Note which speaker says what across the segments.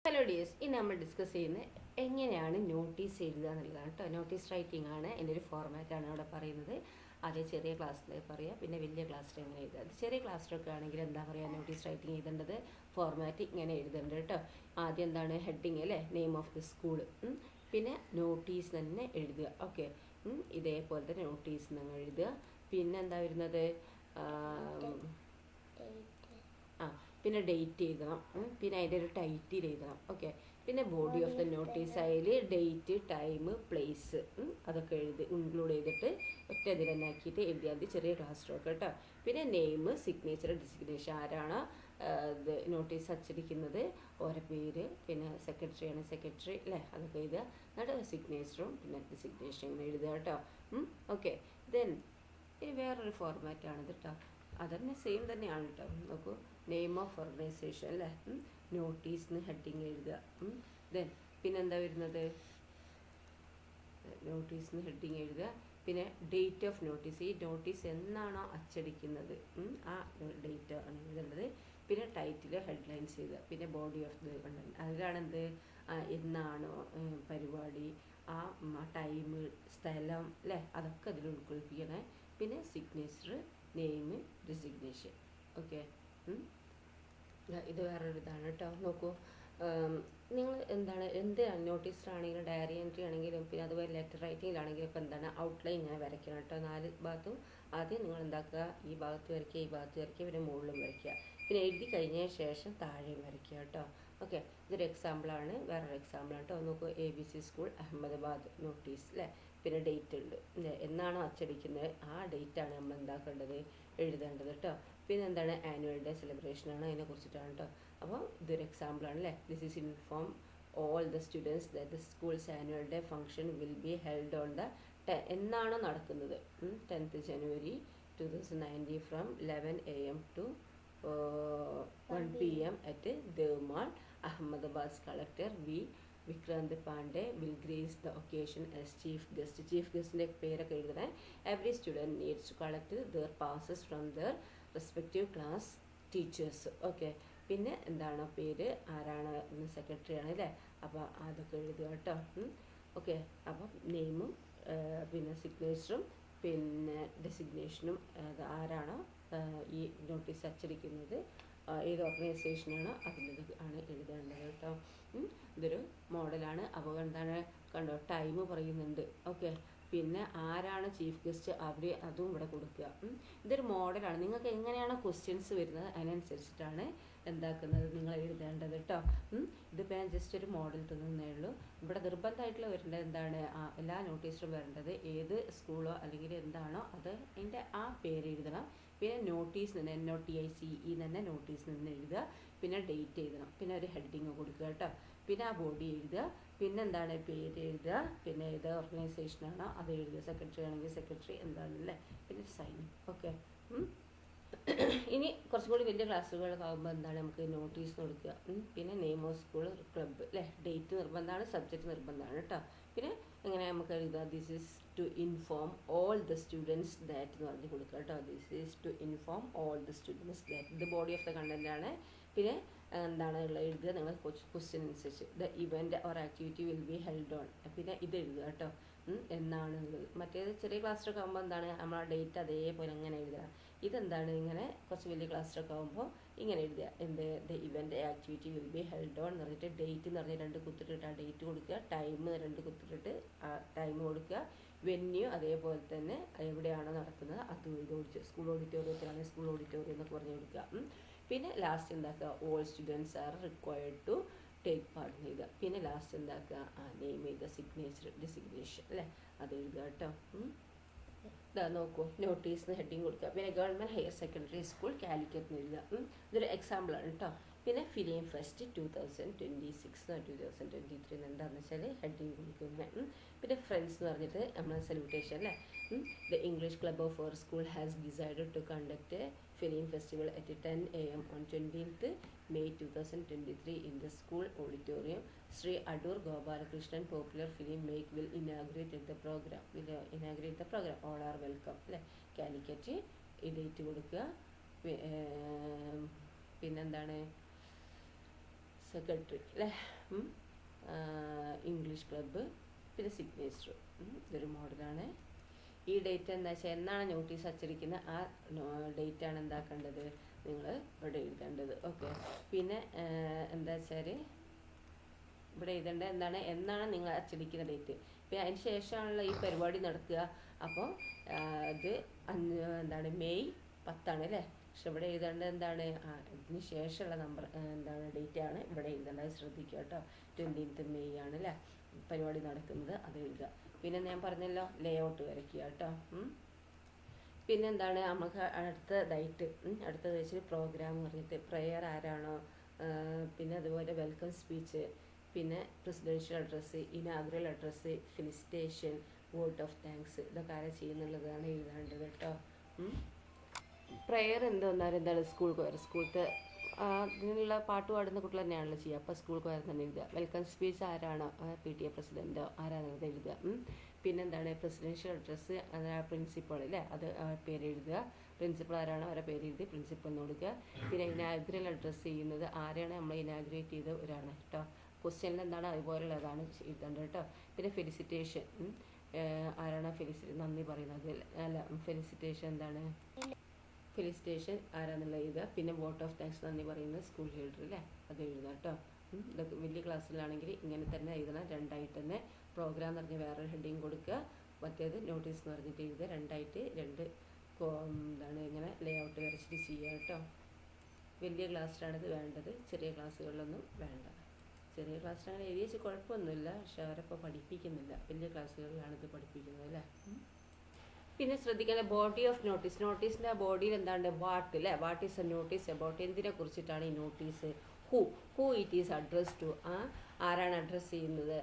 Speaker 1: Hello dears, ഇന്ന് നമ്മൾ discuss ചെയ്യുന്നത് എങ്ങനെയാണ് നോട്ടീസ് എഴുതുക എന്നുള്ളതാണ് കേട്ടോ. നോട്ടീസ് റൈറ്റിംഗ് ആണ് എൻ്റെ ഒരു ഫോർമാറ്റാണ് ഇവിടെ പറയുന്നത്. ആദ്യം ചെറിയ ക്ലാസ്സിൽ പറയുക, പിന്നെ വലിയ ക്ലാസ്സിൽ എങ്ങനെ എഴുതുക. അത് ചെറിയ ക്ലാസ്സിലൊക്കെ ആണെങ്കിൽ എന്താ പറയുക, നോട്ടീസ് റൈറ്റിംഗ് എഴുതേണ്ടത് ഫോർമാറ്റ് ഇങ്ങനെ എഴുതേണ്ടത് കേട്ടോ. ആദ്യം എന്താണ് ഹെഡിങ് അല്ലേ, നെയിം ഓഫ് ദി സ്കൂൾ, പിന്നെ നോട്ടീസ് തന്നെ എഴുതുക. ഓക്കെ, ഇതേപോലെ തന്നെ നോട്ടീസ് നിങ്ങൾ എഴുതുക. പിന്നെ എന്താ വരുന്നത്, പിന്നെ ഡേറ്റ് എഴുതണം, പിന്നെ അതിൻ്റെ ഒരു ടൈറ്റിൽ എഴുതണം. ഓക്കെ, പിന്നെ ബോഡി ഓഫ് ദ നോട്ടീസ് അതിൽ ഡേറ്റ്, ടൈം, പ്ലേസ് അതൊക്കെ ഇൻക്ലൂഡ് ചെയ്തിട്ട് ഒറ്റ ഇതിൽ തന്നെ ആക്കിയിട്ട് എഴുതിയാൽ മതി, ചെറിയ ക്ലാസ് റൂം കേട്ടോ. പിന്നെ നെയിം, സിഗ്നേച്ചർ, ഡിസിഗ്നേഷൻ, ആരാണോ ഇത് നോട്ടീസ് അച്ചടിക്കുന്നത് ഓരോ പേര്, പിന്നെ സെക്രട്ടറി ആണ് സെക്രട്ടറി അല്ലേ, അതൊക്കെ എഴുതുക. എന്നിട്ട് സിഗ്നേച്ചറും പിന്നെ ഡിസിഗ്നേഷൻ ഇങ്ങനെ എഴുതുക കേട്ടോ. ഓക്കെ, ദെൻ ഇനി വേറൊരു ഫോർമാറ്റാണിത് കേട്ടോ. അതന്നെ സെയിം തന്നെയാണ് കേട്ടോ. നോക്കൂ, നെയിം ഓഫ് ഓർഗനൈസേഷൻ അല്ലേ, നോട്ടീസിന് ഹെഡിങ് എഴുതുക. ദെൻ പിന്നെന്താ വരുന്നത്, നോട്ടീസിന് ഹെഡിങ് എഴുതുക. പിന്നെ ഡേറ്റ് ഓഫ് നോട്ടീസ്, ഈ നോട്ടീസ് എന്നാണോ അച്ചടിക്കുന്നത് ആ ഡേറ്റ് ആണ് എഴുതേണ്ടത്. പിന്നെ ടൈറ്റിൽ, ഹെഡ്ലൈൻസ് എഴുതുക. പിന്നെ ബോഡി ഓഫ് ദ കണ്ടന്റ്, അതിലാണ് എന്ത് എന്നാണോ പരിപാടി, ആ ടൈം, സ്ഥലം അല്ലേ, അതൊക്കെ അതിൽ ഉൾക്കൊള്ളിപ്പിക്കണേ. പിന്നെ സിഗ്നേച്ചർ, നെയിം, ഡെസിഗ്നേഷൻ. ഓക്കെ, ഇത് വേറൊരു ഇതാണ് കേട്ടോ. നോക്കൂ, നിങ്ങൾ എന്താണ് എന്ത് നോട്ടീസിലാണെങ്കിലും ഡയറി എൻട്രി ആണെങ്കിലും പിന്നെ അതുപോലെ ലെറ്റർ റൈറ്റിങ്ങിലാണെങ്കിലും ഒക്കെ എന്താണ് ഔട്ട്ലൈൻ ഇങ്ങനെ വരയ്ക്കണം കേട്ടോ. 4 ഭാഗത്തും ആദ്യം നിങ്ങൾ എന്താക്കുക, ഈ ഭാഗത്ത് വരയ്ക്കുക, ഈ ഭാഗത്ത് വരയ്ക്കുക, പിന്നെ മുകളിലും വരയ്ക്കുക. പിന്നെ എഴുതി കഴിഞ്ഞ ശേഷം താഴെയും വരയ്ക്കുക കേട്ടോ. ഓക്കെ, ഇതൊരു എക്സാമ്പിളാണ്, വേറൊരു എക്സാമ്പിളാണ് കേട്ടോ. നോക്കൂ, ABC സ്കൂൾ അഹമ്മദാബാദ് നോട്ടീസ് അല്ലേ, പിന്നെ ഡേറ്റ് ഉണ്ട് അല്ലേ, എന്നാണോ അച്ചടിക്കുന്നത് ആ ഡേറ്റാണ് നമ്മൾ എന്താക്കേണ്ടത്, എഴുതേണ്ടത് കേട്ടോ. പിന്നെ എന്താണ് ആനുവൽ ഡേ സെലിബ്രേഷനാണ്, അതിനെ കുറിച്ചിട്ടാണ് കേട്ടോ. അപ്പോൾ ഇതൊരു എക്സാമ്പിളാണ് അല്ലേ. This is inform all the students that the schools annual day function will be held on the എന്നാണോ നടക്കുന്നത് 10th January 2019 from 11 AM to 1 PM at Devmal. Ahmedabad's collector V. Vikrant Pandey will grace the occasion as chief guest. Chief guest പേരൊക്കെ എഴുതണേ. Every student needs to collect their passes from their respective class teachers. Okay, പിന്നെ എന്താണ് പേര്, ആരാണ് secretary ആണ് അല്ലേ, അപ്പോൾ അതൊക്കെ എഴുതുക കേട്ടോ. ഓക്കെ, അപ്പം നെയിമും പിന്നെ സിഗ്നേച്ചറും പിന്നെ ഡെസിഗ്നേഷനും ആരാണോ ഈ നോട്ടീസ് അച്ചടിക്കുന്നത്, ഏത് ഓർഗനൈസേഷനാണോ അതിൻ്റെ ആണ് എഴുതേണ്ടത് കേട്ടോ. ഇതൊരു മോഡലാണ്. അപ്പോൾ എന്താണ് കണ്ടോ, ടൈം പറയുന്നുണ്ട്. ഓക്കെ, പിന്നെ ആരാണ് ചീഫ് ഗസ്റ്റ് അതും ഇവിടെ കൊടുക്കുക. ഇതൊരു മോഡലാണ്. നിങ്ങൾക്ക് എങ്ങനെയാണോ ക്വസ്റ്റ്യൻസ് വരുന്നത് അതിനനുസരിച്ചിട്ടാണ് എന്താക്കുന്നത് നിങ്ങൾ എഴുതേണ്ടത് കേട്ടോ. ഇതിപ്പോൾ ഞാൻ ജസ്റ്റ് ഒരു മോഡൽ തന്നേ ഉള്ളൂ. ഇവിടെ നിർബന്ധമായിട്ടുള്ള വരേണ്ടത് എന്താണ്, എല്ലാ നോട്ടീസിലും വരേണ്ടത് ഏത് സ്കൂളോ അല്ലെങ്കിൽ എന്താണോ അത് അതിൻ്റെ ആ പേര് എഴുതണം. പിന്നെ നോട്ടീസ് നിന്ന് NOTICE തന്നെ നോട്ടീസ് നിന്ന് എഴുതുക. പിന്നെ ഡേറ്റ് എഴുതണം, പിന്നെ ഒരു ഹെഡിങ് കൊടുക്കുക കേട്ടോ. പിന്നെ ആ ബോഡി എഴുതുക, പിന്നെ എന്താണ് പേര് എഴുതുക, പിന്നെ ഏത് ഓർഗനൈസേഷനാണോ അത് എഴുതുക, സെക്രട്ടറി ആണെങ്കിൽ സെക്രട്ടറി എന്താണല്ലേ, പിന്നെ സൈൻ. ഓക്കെ, ഇനി കുറച്ചും കൂടി വലിയ ക്ലാസ്സുകളൊക്കെ ആകുമ്പോൾ എന്താണ് നമുക്ക് നോട്ടീസ് കൊടുക്കുക. പിന്നെ നെയിം ഓഫ് സ്കൂൾ, ക്ലബ്ബ് അല്ലേ, ഡേറ്റ് നിർബന്ധമാണ്, സബ്ജക്റ്റ് നിർബന്ധമാണ് കേട്ടോ. പിന്നെ എങ്ങനെ നമുക്ക് എഴുതുക, this is to inform all the students that എന്ന് പറഞ്ഞ് കൊടുക്കുക കേട്ടോ. This is to inform all the students that, ഇത് ബോഡി ഓഫ് ദ കണ്ടന്റ് ആണ്. പിന്നെ എന്താണ് ഉള്ളത് എഴുതുക, നിങ്ങൾ ക്വസ്റ്റ്യൻ അനുസരിച്ച് the event or activity will be held on, പിന്നെ ഇത് എഴുതുക കേട്ടോ എന്നാണുള്ളത്. മറ്റേത് ചെറിയ ക്ലാസ്സിലൊക്കെ ആകുമ്പോൾ എന്താണ് നമ്മൾ ആ ഡേറ്റ് അതേപോലെ അങ്ങനെ എഴുതുക. ഇതെന്താണ് ഇങ്ങനെ കുറച്ച് വലിയ ക്ലാസ്സിലൊക്കെ ആകുമ്പോൾ ഇങ്ങനെ എഴുതുക, എന്ത് the event activity will be held on എന്ന് പറഞ്ഞിട്ട് ഡേറ്റ് എന്ന് പറഞ്ഞാൽ 2 കുത്തിട്ടിട്ട് ആ ഡേറ്റ് കൊടുക്കുക, ടൈം 2 കുത്തിട്ടിട്ട് ആ ടൈം കൊടുക്കുക, വെന്യൂ അതേപോലെ തന്നെ എവിടെയാണോ നടക്കുന്നത് അത് എഴുതി, സ്കൂൾ ഓഡിറ്റോറിയത്തിലാണെങ്കിൽ സ്കൂൾ ഓഡിറ്റോറിയം എന്നൊക്കെ പറഞ്ഞ് കൊടുക്കുക. പിന്നെ ലാസ്റ്റ് എന്താക്കുക, all students are required to take part എഴുതുക. പിന്നെ ലാസ്റ്റ് എന്താക്കുക, നെയിം എഴുതുക, സിഗ്നേച്ചർ, ഡെസിഗ്നേഷൻ അല്ലേ, അത് എഴുതുക കേട്ടോ. ഇതാ നോക്കൂ, നോട്ടീസിന് ഹെഡിങ് കൊടുക്കുക. പിന്നെ government higher secondary school Calicut എഴുതുക. ഇതൊരു എക്സാമ്പിളാണ് കേട്ടോ. പിന്നെ ഫിലിം ഫെസ്റ്റ് 2026 2023 എന്താണെന്ന് വെച്ചാൽ ഹെഡിങ് കൊടുക്കുന്നത്. പിന്നെ ഫ്രണ്ട്സ് എന്ന് പറഞ്ഞിട്ട് നമ്മൾ സെലിബ്രേഷൻ അല്ലേ. The English club of our school has decided to conduct a film festival at 10 AM on 20th May 2023 in the school auditorium. Sri Adur Gopalakrishnan popular film make will inaugurate the program. All are welcome അല്ലേ. കാലിക്കറ്റ് ഈ date കൊടുക്കുക. പിന്നെന്താണ് secretary അല്ലേ, English club, പിന്നെ signature. ഇതൊരു മോഡലാണ്. ഈ date എന്താ വെച്ചാൽ എന്നാണ് നോട്ടീസ് അച്ചടിക്കുന്നത് ആ ഡേറ്റാണ് എന്താക്കേണ്ടത് നിങ്ങൾ ഇവിടെ എഴുതേണ്ടത്. ഓക്കെ. പിന്നെ എന്താ വെച്ചാൽ ഇവിടെ എഴുതേണ്ടത് എന്നാണ് നിങ്ങൾ അച്ചടിക്കുന്ന ഡേറ്റ്. പിന്നെ അതിന് ശേഷമാണല്ലോ ഈ പരിപാടി നടക്കുക. അപ്പോൾ ഇത് മെയ് 10 അല്ലേ. പക്ഷെ ഇവിടെ എഴുതേണ്ടത് ഇതിന് ശേഷമുള്ള ഡേറ്റ് ആണ് ഇവിടെ എഴുതേണ്ടത്. ശ്രദ്ധിക്കുക കേട്ടോ. 20th മെയ് ആണ് അല്ലേ പരിപാടി നടക്കുന്നത്, അത് എഴുതുക. പിന്നെ ഞാൻ പറഞ്ഞല്ലോ ലേ ഔട്ട് വരയ്ക്കുക കേട്ടോ. പിന്നെ നമുക്ക് അടുത്തത് വെച്ചിട്ട് പ്രോഗ്രാം പറഞ്ഞിട്ട് പ്രെയർ ആരാണോ, പിന്നെ അതുപോലെ വെൽക്കം സ്പീച്ച്, പിന്നെ presidential address, inaugural address, felicitation, vote of thanks, ഇതൊക്കെ ആരാ ചെയ്യുന്നുള്ളതാണ് എഴുതേണ്ടത് കേട്ടോ. പ്രെയർ എന്താണ് സ്കൂൾ കൊയർ, സ്കൂളത്തെ അതിനുള്ള പാട്ട് പാടുന്ന കുട്ടികൾ തന്നെയാണല്ലോ ചെയ്യുക. അപ്പോൾ സ്കൂൾ കൊയർ തന്നെ എഴുതുക. വെൽക്കം സ്പീച്ച് ആരാണോ, PTA പ്രസിഡൻറ്റോ ആരാണെന്നത് എഴുതുക. പിന്നെ പ്രസിഡൻഷ്യൽ അഡ്രസ്സ് പ്രിൻസിപ്പൾ അല്ലേ, അത് പേര് എഴുതുക. പ്രിൻസിപ്പൾ ആരാണോ അവരെ പേര് എഴുതി പ്രിൻസിപ്പളിന് കൊടുക്കുക. പിന്നെ ഇനാഗുറൽ അഡ്രസ്സ് ചെയ്യുന്നത് ആരെയാണ് നമ്മൾ ഇനാഗുറേറ്റ് ചെയ്ത ഒരാളാണ് കേട്ടോ. ക്വസ്റ്റ്യനിൽ അതുപോലുള്ളതാണ് എഴുതേണ്ടത് കേട്ടോ. പിന്നെ ഫെലിസിറ്റേഷൻ ആരാണോ നന്ദി പറയുന്നത് അല്ല, ഫെലിസിറ്റേഷൻ ഫെലിസിറ്റേഷൻ ആരാന്നുള്ള എഴുതുക. പിന്നെ വോട്ട് ഓഫ് താങ്ക്സ് നന്ദി പറയുന്നത് സ്കൂൾ ലീഡർ അല്ലേ, അത് എഴുതുക കേട്ടോ. ഇതൊക്കെ വലിയ ക്ലാസ്സിലാണെങ്കിൽ ഇങ്ങനെ തന്നെ എഴുതണം. രണ്ടായിട്ട് തന്നെ പ്രോഗ്രാം എന്ന് പറഞ്ഞാൽ വേറൊരു ഹെഡിങ് കൊടുക്കുക, മറ്റേത് നോട്ടീസ് എന്ന് പറഞ്ഞിട്ട് എഴുതുക. രണ്ടായിട്ട് ഇങ്ങനെ ലേ ഔട്ട് വരച്ചിട്ട് ചെയ്യുക കേട്ടോ. വലിയ ക്ലാസ്സിലാണിത് വേണ്ടത്, ചെറിയ ക്ലാസ്സുകളിലൊന്നും വേണ്ട. ചെറിയ ക്ലാസ്സിലാണ് എഴുതി വെച്ച് കുഴപ്പമൊന്നുമില്ല, പക്ഷെ അവരപ്പോൾ പഠിപ്പിക്കുന്നില്ല. വലിയ ക്ലാസ്സുകളിലാണ് ഇത് പഠിപ്പിക്കുന്നത് അല്ലേ. പിന്നെ ശ്രദ്ധിക്കേണ്ട ബോഡി ഓഫ് നോട്ടീസ്. നോട്ടീസിൻ്റെ ബോഡിയിൽ വാട്ട് അല്ലേ, what is a notice about, എന്തിനെ കുറിച്ചിട്ടാണ് ഈ notice. Who it is address to, ആരാണ് അഡ്രസ്സ് ചെയ്യുന്നത്.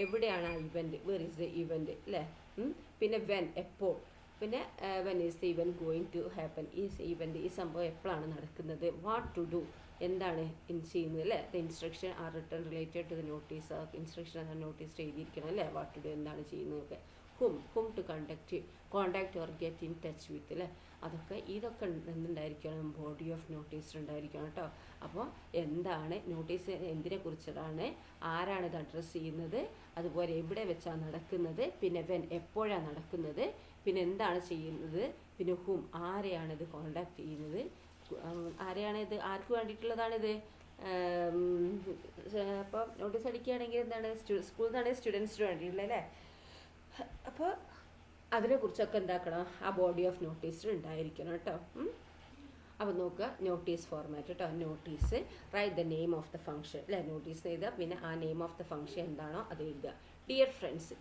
Speaker 1: എവിടെയാണ് ആ event, where is the event അല്ലേ. പിന്നെ വെൻ എപ്പോൾ, പിന്നെ when is the event going to happen, ഈ ഇവൻറ്റ് ഈ സംഭവം എപ്പോഴാണ് നടക്കുന്നത്. വാട്ട് ടു ഡു, എന്താണ് ചെയ്യുന്നത് അല്ലേ. The instruction are written related to the notice, instruction ആ നോട്ടീസിൽ എഴുതിയിരിക്കണം അല്ലേ. വാട്ട് ടു ഡു എന്താണ് ചെയ്യുന്നതൊക്കെ. whom to contact or get in touch with അല്ലേ. ഇതൊക്കെ എന്തുണ്ടായിരിക്കണം, ബോഡി ഓഫ് നോട്ടീസ് ഉണ്ടായിരിക്കണം കേട്ടോ. അപ്പോൾ എന്താണ് നോട്ടീസ്, എന്തിനെ കുറിച്ചിട്ടാണ്, ആരാണ് ഇത് അഡ്രസ്സ് ചെയ്യുന്നത്, അതുപോലെ എവിടെ വെച്ചാണ് നടക്കുന്നത്, പിന്നെ വെൻ എപ്പോഴാണ് നടക്കുന്നത്, പിന്നെ എന്താണ് ചെയ്യുന്നത്, പിന്നെ ഹൂം ആരെയാണിത് കോണ്ടാക്ട് ചെയ്യുന്നത്, ആരെയാണിത്, ആർക്ക് വേണ്ടിയിട്ടുള്ളതാണിത്. അപ്പോൾ നോട്ടീസ് അടിക്കുകയാണെങ്കിൽ സ്കൂളിൽ നിന്നാണെങ്കിൽ സ്റ്റുഡൻസിന് വേണ്ടിയിട്ടുള്ള അല്ലേ. അപ്പോൾ അതിനെക്കുറിച്ചൊക്കെ എന്താക്കണം, ആ ബോഡി ഓഫ് നോട്ടീസിൽ ഉണ്ടായിരിക്കണം കേട്ടോ. അപ്പോൾ നോക്കുക നോട്ടീസ് ഫോർമാറ്റ് കേട്ടോ. Notice write the name of the function അല്ലേ, നോട്ടീസ് എഴുതുക. പിന്നെ ആ നെയിം ഓഫ് ദ ഫംഗ്ഷൻ എന്താണോ അത് എഴുതുക. ഡിയർ ഫ്രണ്ട്സ്,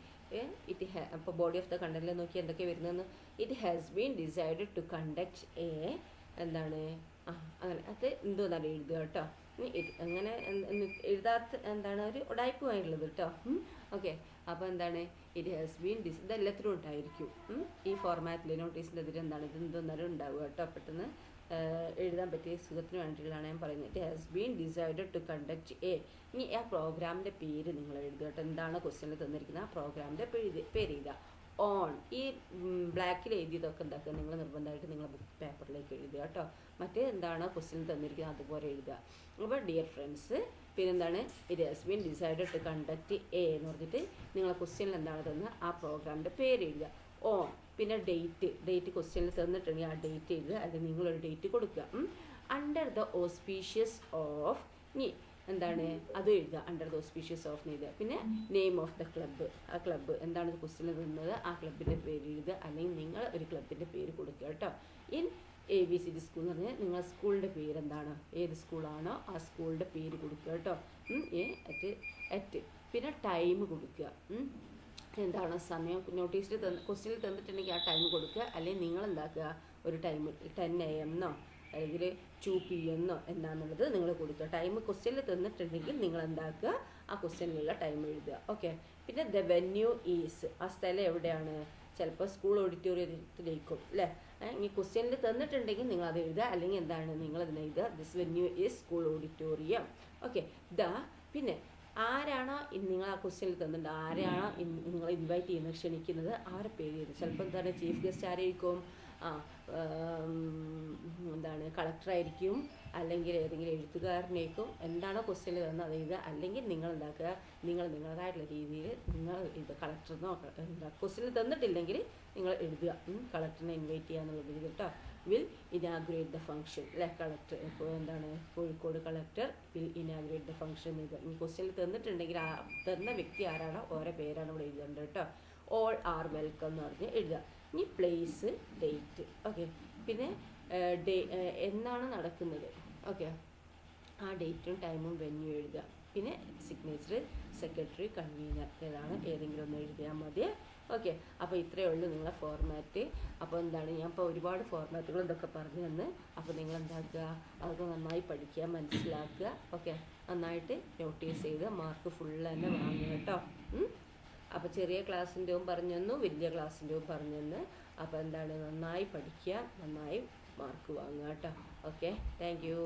Speaker 1: അപ്പോൾ ബോഡി ഓഫ് ദ കണ്ടന്റിൽ നോക്കി എന്തൊക്കെ വരുന്നതെന്ന്. It has been decided to conduct അങ്ങനെ അത് എന്തോന്നാണ് എഴുതുക കേട്ടോ. അങ്ങനെ എഴുതാത്ത ഒരു ഉടായ്പുമായിട്ടുള്ളത് കേട്ടോ. ഓക്കെ. അപ്പോൾ ഇറ്റ് ഹാസ് ബീൻ ഇതെല്ലാത്തിലും ഉണ്ടായിരിക്കും ഈ ഫോർമാറ്റിൽ. നോട്ടീസിൻ്റെ എതിരെ ഇത് എന്തോന്നാലും ഉണ്ടാവുക കേട്ടോ. പെട്ടെന്ന് എഴുതാൻ പറ്റിയ സുഖത്തിന് വേണ്ടിയിട്ടാണ് ഞാൻ പറയുന്നത്. It has been decided to conduct ഇനി ആ പ്രോഗ്രാമിൻ്റെ പേര് നിങ്ങൾ എഴുതുക കേട്ടോ. എന്താണ് ക്വസ്റ്റ്യനിൽ തന്നിരിക്കുന്നത് ആ പ്രോഗ്രാമിൻ്റെ പേര് എഴുതുക. ഓൺ ഈ ബ്ലാക്കിൽ എഴുതിയതൊക്കെ എന്താക്കുക, നിങ്ങൾ നിർബന്ധമായിട്ട് നിങ്ങൾ ബുക്ക് പേപ്പറിലേക്ക് എഴുതുക കേട്ടോ. മറ്റേ എന്താണ് ക്വസ്റ്റ്യനിൽ തന്നിരിക്കുന്നത് അതുപോലെ എഴുതുക. അപ്പോൾ ഡിയർ ഫ്രണ്ട്സ്, പിന്നെന്താണ് it has been decided to conduct എന്ന് പറഞ്ഞിട്ട് നിങ്ങൾ ക്വസ്റ്റ്യനിൽ എന്താണ് തന്നത് ആ പ്രോഗ്രാമിൻ്റെ പേര് എഴുതുക. ഓൺ പിന്നെ ഡേറ്റ് ക്വസ്റ്റ്യനിൽ തന്നിട്ടുണ്ടെങ്കിൽ ആ ഡേറ്റ് എഴുതുക, അല്ലെങ്കിൽ നിങ്ങളൊരു ഡേറ്റ് കൊടുക്കുക. അണ്ടർ ദ ഓസ്പീഷ്യസ് ഓഫ് അത് എഴുതുക. അണ്ടർ ദ ഓസ്പീഷ്യസ് ഓഫ് എഴുതുക. പിന്നെ നെയിം ഓഫ് ദ ക്ലബ്ബ്, ആ ക്ലബ്ബ് എന്താണ് ക്വസ്റ്റ്യനിൽ തന്നത് ആ ക്ലബിൻ്റെ പേര് എഴുതുക, അല്ലെങ്കിൽ നിങ്ങൾ ഒരു ക്ലബിൻ്റെ പേര് കൊടുക്കുക കേട്ടോ. ഇൻ ABCD സ്കൂൾ എന്ന് പറഞ്ഞാൽ നിങ്ങൾ സ്കൂളിൻ്റെ പേരെന്താണ്, ഏത് സ്കൂളാണോ ആ സ്കൂളിൻ്റെ പേര് കൊടുക്കുക കേട്ടോ. അറ്റ് പിന്നെ ടൈം കൊടുക്കുക. എന്താണ് സമയം നോട്ടീസിൽ ക്വസ്റ്റ്യനിൽ തന്നിട്ടുണ്ടെങ്കിൽ ആ ടൈം കൊടുക്കുക, അല്ലെങ്കിൽ നിങ്ങൾ എന്താക്കുക ഒരു ടൈം 10 AM അല്ലെങ്കിൽ 2 PM എന്താണെന്നുള്ളത് നിങ്ങൾ കൊടുക്കുക. ടൈം ക്വസ്റ്റ്യനിൽ തന്നിട്ടുണ്ടെങ്കിൽ നിങ്ങൾ എന്താക്കുക ആ ക്വസ്റ്റ്യനിലുള്ള ടൈം എഴുതുക. ഓക്കെ. പിന്നെ ദ വെന്യൂ ഈസ്, ആ സ്ഥലം എവിടെയാണ്, ചിലപ്പോൾ സ്കൂൾ ഓഡിറ്റോറിയത്തിലേക്കും അല്ലേ. ഇനി ക്വസ്റ്റ്യനിൽ തന്നിട്ടുണ്ടെങ്കിൽ നിങ്ങൾ അത് എഴുതുക, അല്ലെങ്കിൽ നിങ്ങൾ അതിന് എഴുതുക this venue is school auditorium. Okay. പിന്നെ ആരാണോ നിങ്ങൾ ആ ക്വസ്റ്റ്യനിൽ തന്നിട്ടുണ്ട്, ആരെയാണോ നിങ്ങൾ ഇൻവൈറ്റ് ചെയ്യുന്നത് ക്ഷണിക്കുന്നത് അവരെ പേര് എഴുതുക. ചിലപ്പോൾ ചീഫ് ഗസ്റ്റ് ആരായിരിക്കും, ആ എന്താണ് കളക്ടറായിരിക്കും, അല്ലെങ്കിൽ ഏതെങ്കിലും എഴുത്തുകാരനേക്കും എന്താണോ ക്വസ്റ്റ്യൻ തന്നത് അത് എഴുതുക. അല്ലെങ്കിൽ നിങ്ങൾ എന്താക്കുക, നിങ്ങളുടേതായിട്ടുള്ള രീതിയിൽ നിങ്ങൾ ഇത് കളക്ടറിനോ എന്താ ക്വസ്റ്റ്യൻ തന്നിട്ടില്ലെങ്കിൽ നിങ്ങൾ എഴുതുക. കളക്ടറിനെ ഇൻവൈറ്റ് ചെയ്യാന്നുള്ളത് കേട്ടോ. വിൽ ഇനാഗുറേറ്റ് ദ ഫംഗ്ഷൻ അല്ലെ, കളക്ടർ ഇപ്പോൾ എന്താണ് Kozhikode collector will inaugurate the function എഴുതുക. ഈ ക്വസ്റ്റ്യനിൽ തന്നിട്ടുണ്ടെങ്കിൽ ആ തന്ന വ്യക്തി ആരാണോ ഓരോ പേരാണ് ഇവിടെ എഴുതേണ്ടത് കേട്ടോ. ഓൾ ആർ വെൽക്കം എന്ന് പറഞ്ഞ് എഴുതുക. ഇനി പ്ലേസ്, ഡേറ്റ്. ഓക്കെ, പിന്നെ എന്നാണ് നടക്കുന്നത്, ഓക്കെ, ആ ഡേറ്റും ടൈമും വെന്യൂ എഴുതുക. പിന്നെ സിഗ്നേച്ചർ, സെക്രട്ടറി, കൺവീനർ, ഏതാണ് ഏതെങ്കിലും ഒന്ന് എഴുതിയാൽ മതി. ഓക്കെ, അപ്പോൾ ഇത്രയേ ഉള്ളൂ നിങ്ങളെ ഫോർമാറ്റ്. അപ്പോൾ എന്താണ് ഞാൻ ഇപ്പോൾ ഒരുപാട് ഫോർമാറ്റുകൾ ഇതൊക്കെ പറഞ്ഞു തന്ന്. അപ്പോൾ നിങ്ങൾ എന്താക്കുക, അതൊക്കെ നന്നായി പഠിക്കുക, മനസ്സിലാക്കുക. ഓക്കെ, നന്നായിട്ട് നോട്ടീസ് ചെയ്ത് മാർക്ക് ഫുള്ള് തന്നെ വാങ്ങുക കേട്ടോ. അപ്പോൾ ചെറിയ ക്ലാസ്സിൻ്റെയും പറഞ്ഞു തന്നു, വലിയ ക്ലാസ്സിൻ്റെയും പറഞ്ഞു തന്ന്. അപ്പോൾ എന്താണ് നന്നായി പഠിക്കുക, നന്നായി മാർക്ക് വാങ്ങുക കേട്ടോ. Okay, thank you.